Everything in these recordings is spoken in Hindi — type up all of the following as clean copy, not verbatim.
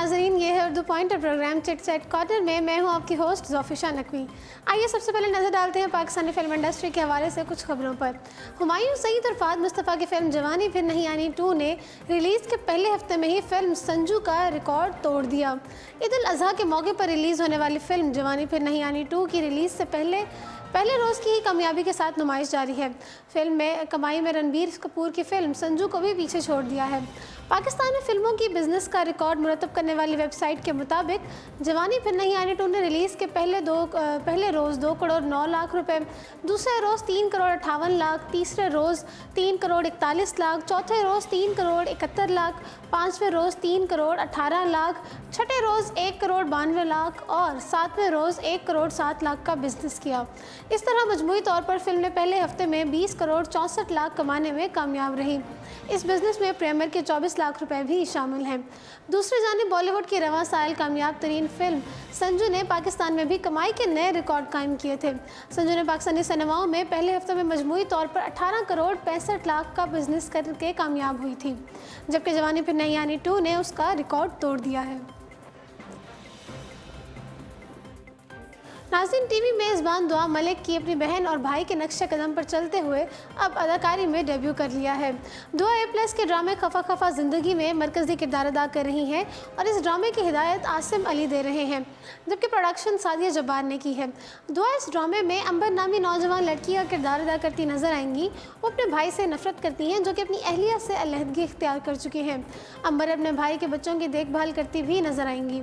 नाजरीन, ये है Urdu pointer program chit chat corner में मैं हूं आपकी होस्ट ज़ोफिशा नकवी। आइए सबसे पहले नज़र डालते हैं पाकिस्तानी फिल्म इंडस्ट्री के हवाले से कुछ खबरों पर। हुमायूं सईद और फाद मुस्तफ़ा की फिल्म जवानी फिर नहीं आनी 2 ने रिलीज़ के पहले हफ्ते में ही फिल्म संजू का रिकॉर्ड तोड़ दिया। ईद उल अज़हा के मौके पर रिलीज़ होने वाली फिल्म जवानी फिर नहीं आनी 2 की रिलीज़ से पहले रोज़ की ही कामयाबी के साथ नुमाइश जारी है। फिल्म में कमाई में रणबीर कपूर की फिल्म संजू को भी पीछे छोड़ दिया है। पाकिस्तान में फिल्मों की बिजनेस का रिकॉर्ड मुरतब करने वाली वेबसाइट के मुताबिक जवानी फिर नहीं आनी 2 ने रिलीज़ के पहले रोज़ 2 करोड़ 9 लाख रुपए, दूसरे रोज़ 3 करोड़ 58 लाख, तीसरे रोज़ 3 करोड़ 41 लाख, चौथे रोज़ 3 करोड़ 71 लाख, पाँचवें रोज़ 3 करोड़ 18 लाख, छठे रोज़ 1 करोड़ 92 लाख और सातवें रोज़ 1 करोड़ 7 लाख का बिजनेस किया। इस तरह मजमूई तौर पर फिल्म ने पहले हफ्ते में 20 करोड़ 64 लाख कमाने में कामयाब रही। इस बिजनेस में प्रीमियर के 24 लाख रुपए भी शामिल हैं। दूसरी जानिब बॉलीवुड की रवां साल कामयाब तरीन फिल्म संजू ने पाकिस्तान में भी कमाई के नए रिकॉर्ड कायम किए थे। संजू ने पाकिस्तानी सिनेमाओं में पहले हफ्ते में मजमूई तौर पर 18 करोड़ 65 लाख का बिजनेस करके कामयाब हुई थी, जबकि जवानी फिर नहीं आनी 2 ने उसका रिकॉर्ड तोड़ दिया है। नाज़रीन, टीवी मेज़बान दुआ मलिक की अपनी बहन और भाई के नक्शे कदम पर चलते हुए अब अदाकारी में डेब्यू कर लिया है। दुआ A+ के ड्रामे खफा खफा ज़िंदगी में मरकज़ी किरदार अदा कर रही हैं और इस ड्रामे की हिदायत आसिम अली दे रहे हैं, जबकि प्रोडक्शन सादिया जब्बार ने की है। दुआ इस ड्रामे में अंबर नामी नौजवान लड़की का किरदार अदा करती नजर आएंगी। वो अपने भाई से नफरत करती हैं, जो कि अपनी अहलिया से अलहदगी इख्तियार कर चुकी हैं। अंबर अपने भाई के बच्चों की देखभाल करती भी नजर आएंगी।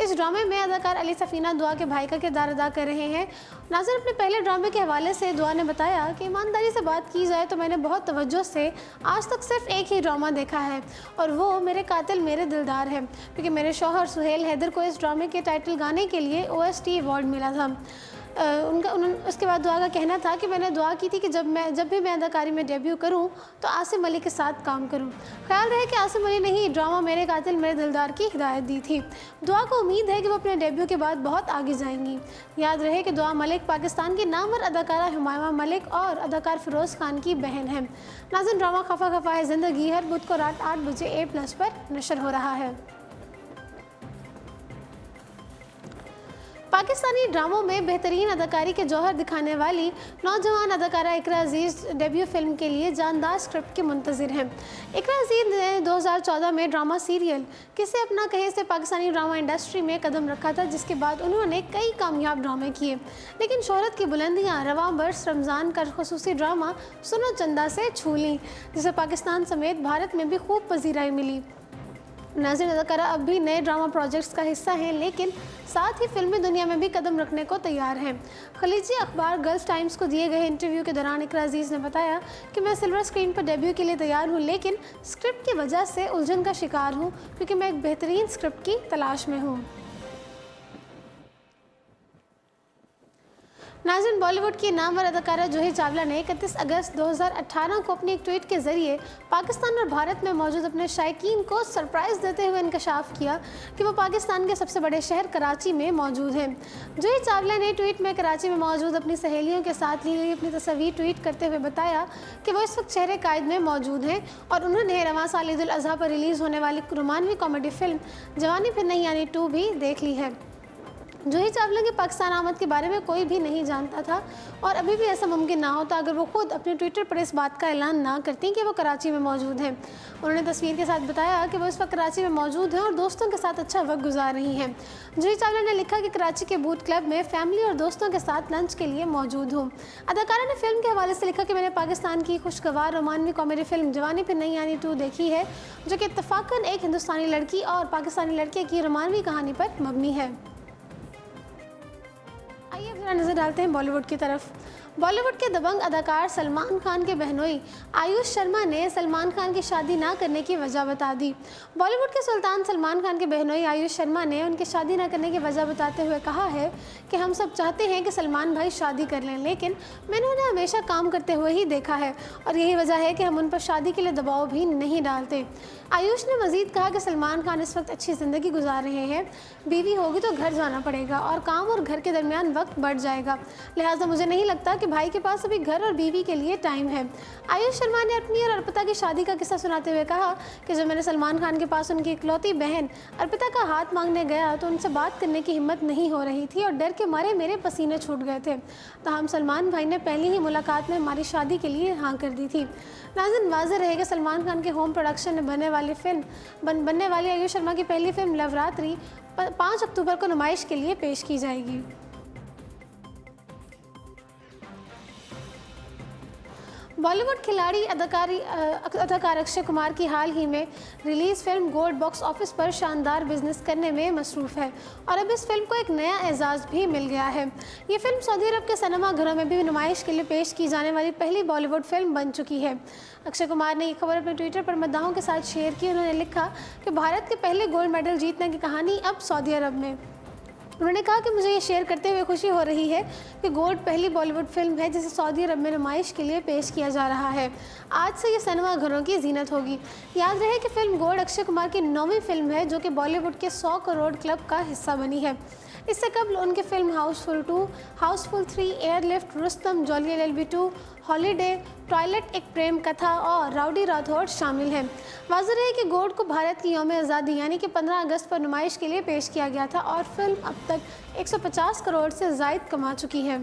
इस ड्रामे में अदाकार अली सफ़ीना दुआ के भाई का किरदार अदा कर रहे हैं। नाज़र, अपने पहले ड्रामे के हवाले से दुआ ने बताया कि ईमानदारी से बात की जाए तो मैंने बहुत तवज्जो से आज तक सिर्फ एक ही ड्रामा देखा है और वो मेरे कातिल मेरे दिलदार है, क्योंकि मेरे शौहर सुहेल हैदर को इस ड्रामे के टाइटल गाने के लिए OST अवार्ड मिला था। उसके बाद दुआ का कहना था कि मैंने दुआ की थी कि जब भी मैं अदाकारी में डेब्यू करूं तो आसिम अली के साथ काम करूं। ख्याल रहे कि आसिम अली ने ही ड्रामा मेरे कातिल मेरे दिलदार की हिदायत दी थी। दुआ को उम्मीद है कि वो अपने डेब्यू के बाद बहुत आगे जाएंगी। याद रहे कि दुआ मलिक पाकिस्तान की नामवर अदाकारा हुमायूं मलिक और अदाकार फिरोज़ खान की बहन है। नाज़रीन, ड्रामा खफा खफा है ज़िंदगी हर बुध को रात 8 बजे A+ पर नशर हो रहा है। पाकिस्तानी ड्रामों में बेहतरीन अदाकारी के जौहर दिखाने वाली नौजवान अदाकारा इकरा अजीज़ डेब्यू फिल्म के लिए जानदार स्क्रिप्ट के मुंतज़िर हैं। इकरा अजीज़ ने 2014 में ड्रामा सीरियल किसे अपना कहे से पाकिस्तानी ड्रामा इंडस्ट्री में कदम रखा था, जिसके बाद उन्होंने कई कामयाब ड्रामे किए, लेकिन शोहरत की बुलंदियाँ रवां बरस रमज़ान का खुसूसी ड्रामा सुनो चंदा से छू लीं, जिसे पाकिस्तान समेत भारत में भी खूब पजीराई मिली। नाज़रीन, अदाकारा अब भी नए ड्रामा प्रोजेक्ट्स का हिस्सा हैं, लेकिन साथ ही फिल्मी दुनिया में भी कदम रखने को तैयार हैं। खलीजी अखबार गल्फ टाइम्स को दिए गए इंटरव्यू के दौरान इकरा अजीज़ ने बताया कि मैं सिल्वर स्क्रीन पर डेब्यू के लिए तैयार हूं, लेकिन स्क्रिप्ट की वजह से उलझन का शिकार हूं, क्योंकि मैं एक बेहतरीन स्क्रिप्ट की तलाश में हूँ। नाज़रीन, बॉलीवुड की नामवर अदाकारा जूही चावला ने 31 अगस्त 2018 को अपनी एक ट्वीट के जरिए पाकिस्तान और भारत में मौजूद अपने शायकीन को सरप्राइज़ देते हुए इंकशाफ किया कि वो पाकिस्तान के सबसे बड़े शहर कराची में मौजूद हैं। जूही चावला ने ट्वीट में कराची में मौजूद अपनी सहेलियों के साथ ली गई अपनी तस्वीर ट्वीट करते हुए बताया कि वो इस वक्त शहर कायद में मौजूद हैं और उन्होंने रवां साल ईद उल अज़हा पर रिलीज़ होने वाली रोमानवी कॉमेडी फिल्म जवानी फिर नहीं आनी 2 भी देख ली है। जूही चावला की पाकिस्तान आमद के बारे में कोई भी नहीं जानता था और अभी भी ऐसा मुमकिन ना होता अगर वो खुद अपने ट्विटर पर इस बात का ऐलान ना करती कि वो कराची में मौजूद हैं। उन्होंने तस्वीर के साथ बताया कि वो इस वक्त कराची में मौजूद हैं और दोस्तों के साथ अच्छा वक्त गुजार रही हैं। जूही चावला ने लिखा कि कराची के बूट क्लब में फैमिली और दोस्तों के साथ लंच के लिए मौजूद हूँ। अदाकारा ने फिल्म के हवाले से लिखा कि मैंने पाकिस्तान की खुशगवार रोमानवी कॉमेडी फिल्म जवानी फिर नहीं आनी 2 देखी है, जो कि इत्तफाकन एक हिंदुस्तानी लड़की और पाकिस्तानी लड़के की रोमानवी कहानी पर मबनी है। आइए अब जरा नज़र डालते हैं बॉलीवुड की तरफ। बॉलीवुड के दबंग अदाकार सलमान खान के बहनोई आयुष शर्मा ने सलमान खान की शादी ना करने की वजह बता दी। बॉलीवुड के सुल्तान सलमान खान के बहनोई आयुष शर्मा ने उनकी शादी ना करने की वजह बताते हुए कहा है कि हम सब चाहते हैं कि सलमान भाई शादी कर लें, लेकिन मैंने उन्हें हमेशा काम करते हुए ही देखा है और यही वजह है कि हम उन पर शादी के लिए दबाव भी नहीं डालते। आयुष ने मजीद कहा कि सलमान खान इस वक्त अच्छी ज़िंदगी गुजार रहे हैं, बीवी होगी तो घर जाना पड़ेगा और काम और घर के दरमियान वक्त बढ़ जाएगा, लिहाजा मुझे नहीं लगता कि भाई के पास अभी घर और बीवी के लिए टाइम है। आयुष शर्मा ने अपनी और अर्पिता की शादी का किस्सा सुनाते हुए कहा कि जब मैंने सलमान खान के पास उनकी इकलौती बहन अर्पिता का हाथ मांगने गया तो उनसे बात करने की हिम्मत नहीं हो रही थी और डर के मारे मेरे पसीने छूट गए थे। ताहम सलमान भाई ने पहली ही मुलाकात में हमारी शादी के लिए हाँ कर दी थी। नाज़रीन, वाज़ेह रहेगा सलमान खान के होम प्रोडक्शन में बनने वाली आयुष शर्मा की पहली फिल्म लवरात्रि 5 अक्टूबर को नुमाइश के लिए पेश की जाएगी। बॉलीवुड खिलाड़ी अदाकार अक्षय कुमार की हाल ही में release film gold box office पर शानदार बिजनेस करने में मसरूफ़ है और अब इस फिल्म को एक नया एजाज़ भी मिल गया है। ये फिल्म सऊदी अरब के सिनेमा घरों में भी नुमाइश के लिए पेश की जाने वाली पहली बॉलीवुड फिल्म बन चुकी है। अक्षय कुमार ने ये खबर अपने ट्विटर पर मद्दाहों के साथ शेयर की। उन्होंने लिखा कि भारत के पहले गोल्ड मेडल जीतने की कहानी अब सऊदी अरब में। उन्होंने कहा कि मुझे ये शेयर करते हुए खुशी हो रही है कि गोल्ड पहली बॉलीवुड फिल्म है जिसे सऊदी अरब में नुमाइश के लिए पेश किया जा रहा है। आज से ये सिनेमा घरों की जीनत होगी। याद रहे कि फिल्म गोल्ड अक्षय कुमार की 9वीं फिल्म है जो कि बॉलीवुड के 100 करोड़ क्लब का हिस्सा बनी है। इससे कबल उनकी film Housefull 2, Housefull 3, airlift, Rustam, jolly LLB 2, holiday, toilet एक प्रेम कथा और राउडी राठौड़ शामिल हैं। वाज़ेह रहे कि गोल्ड को भारत की यौम आज़ादी यानी कि 15 अगस्त पर नुमाइश के लिए पेश किया गया था और फिल्म अब तक 150 करोड़ से ज़ायद कमा चुकी है।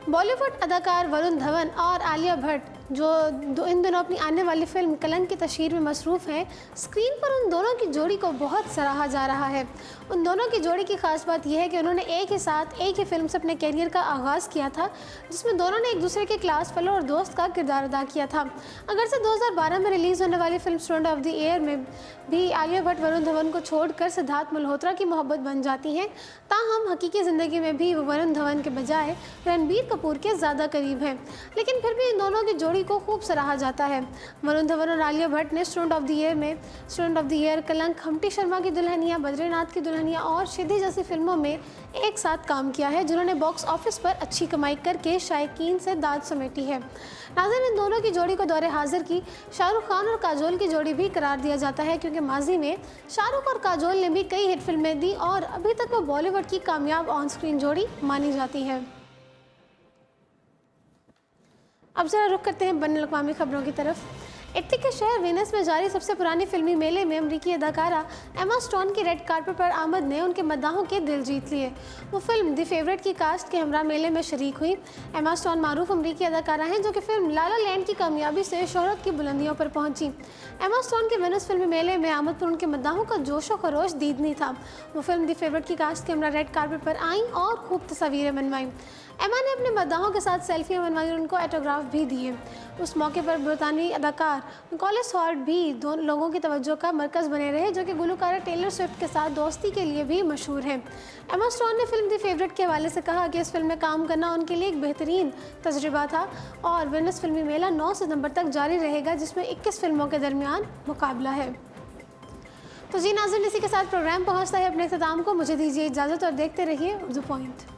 बॉलीवुड अदाकार वरुण धवन और आलिया भट्ट जो इन दिनों अपनी आने वाली फिल्म कलंक की तशहीर में मसरूफ़ हैं, स्क्रीन पर उन दोनों की जोड़ी को बहुत सराहा जा रहा है। उन दोनों की जोड़ी की खास बात यह है कि उन्होंने एक ही साथ एक ही फिल्म से अपने कैरियर का आगाज़ किया था जिसमें दोनों ने एक दूसरे के क्लास फेलो और दोस्त का किरदार अदा किया था। अगर से 2012 में रिलीज़ होने वाली film student of the year में भी आलिया भट्ट वरुण धवन को छोड़कर सिद्धार्थ मल्होत्रा की मोहब्बत बन जाती हैं, ताहम हकीकी ज़िंदगी में भी वो वरुण धवन के बजाय रणबीर कपूर के ज़्यादा करीब हैं। लेकिन फिर भी इन दोनों की जोड़ी को खूब सराहा जाता है। वरुण धवन और आलिया भट्ट ने स्टूडेंट ऑफ द ईयर, कलंक, हम्टी शर्मा की दुल्हनिया, बद्रीनाथ की दुल्हनिया और शिद्दी जैसी फिल्मों में एक साथ काम किया है जिन्होंने बॉक्स ऑफिस पर अच्छी कमाई करके शायकीन से दाद समेटी है। नाज़रीन, इन दोनों की जोड़ी को दौरे हाजिर की शाहरुख खान और काजोल की जोड़ी भी करार दिया जाता है क्योंकि माजी में शाहरुख और काजोल ने भी कई हिट फिल्में दी और अभी तक वो बॉलीवुड की कामयाब ऑन स्क्रीन जोड़ी मानी जाती है। अब जरा रुख करते हैं बैनुल अक़वामी खबरों की तरफ। इटली के शहर वेनिस में जारी सबसे पुरानी फिल्मी मेले में अमरीकी अदाकारा एमा स्टोन की रेड कार्पेट पर आमद ने उनके मद्दाहों के दिल जीत लिए। वो फिल्म द फेवरेट की कास्ट के हमरा मेले में शरीक हुई। एमा स्टोन मारूफ अमरीकी अदाकारा हैं जो कि फिल्म ला ला लैंड की कामयाबी से शोहरत की बुलंदियों पर पहुंची। एमा स्टोन के वेनिस फिल्मी मेले में आमद पर उनके मद्दाहों का जोशो खरोश दीदनी था। वो फिल्म द फेवरेट की कास्ट के हमरा रेड कार्पेट पर आईं और खूब तस्वीरें बनवाईं। एमा ने अपने मद्दाहों के साथ सेल्फियां बनवाई और उनको ऑटोग्राफ भी दिए। उस मौके पर बरतानवी अदाकार निकोलस हॉर्ट भी दोनों लोगों की तवज्जो का मरकज़ बने रहे जो कि गुलकारा टेलर स्विफ्ट के साथ दोस्ती के लिए भी मशहूर हैं। एमा स्टोन ने फिल्म द फेवरेट के हवाले से कहा कि इस फिल्म में काम करना उनके लिए एक बेहतरीन तजुर्बा था और वेनिस फिल्मी मेला 9 सितंबर तक जारी रहेगा जिसमें 21 फिल्मों के दरमियान मुकाबला है। तो जी नाज़रीन, इसी के साथ प्रोग्राम पहुँचता है अपने इख्तिताम को। मुझे दीजिए इजाज़त और देखते रहिए उर्दू पॉइंट।